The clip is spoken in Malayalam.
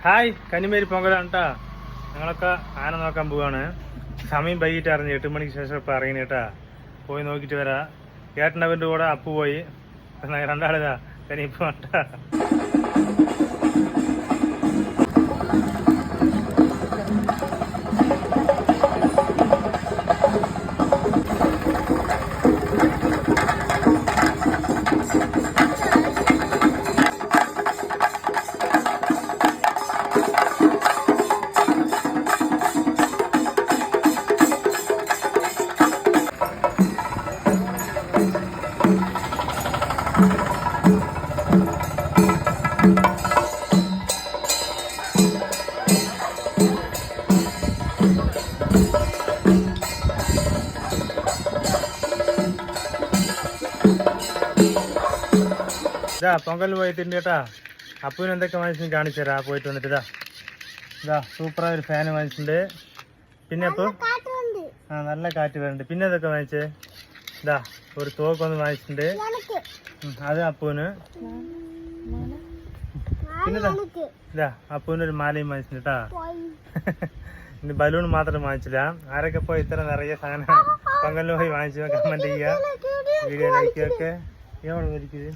ഹായ്, കന്നിമേരി പൊങ്കലാണ് കേട്ടാ. ഞങ്ങളൊക്കെ ആന നോക്കാൻ പോവാണ്. സമയം വൈകിട്ട് അറിഞ്ഞു, 8 മണിക്ക് ശേഷം ഇപ്പം ഇറങ്ങി കേട്ടാ. പോയി നോക്കിയിട്ട് വരാ. ഏട്ടനവൻ്റെ കൂടെ അപ്പു പോയി. രണ്ടാളിതാ കനിയിപ്പോ കേട്ടാ. ഇതാ പൊങ്കൽ പോയിട്ടുണ്ട് കേട്ടാ. അപ്പുവിന് എന്തൊക്കെ വാങ്ങിച്ചു കാണിച്ചു തരാ. പോയിട്ട് വന്നിട്ട് ഇതാ സൂപ്പറായ ഒരു ഫാന് വാങ്ങിച്ചിട്ടുണ്ട്. പിന്നെ അപ്പു നല്ല കാറ്റ് വരുന്നുണ്ട്. പിന്നെ ഇതൊക്കെ വാങ്ങിച്ചേ. ഇതാ ഒരു തോക്കൊന്ന് വാങ്ങിച്ചിട്ടുണ്ട്. അത് അപ്പുവിന്. പിന്നെ ഇതാ അപ്പുവിന് ഒരു മാലയും വാങ്ങിച്ചിട്ടുണ്ട് കേട്ടാ. ഇനി ബലൂൺ മാത്രം വാങ്ങിച്ചില്ല. ആരൊക്കെ പോയി ഇത്ര നിറയെ സാധനം പൊങ്കലിന് പോയി വാങ്ങിച്ചു കമന്റ് ചെയ്യുക, വീഡിയോ ലൈക്ക് ഒക്കെ. എവിടെ വലിക്കുന്നത്.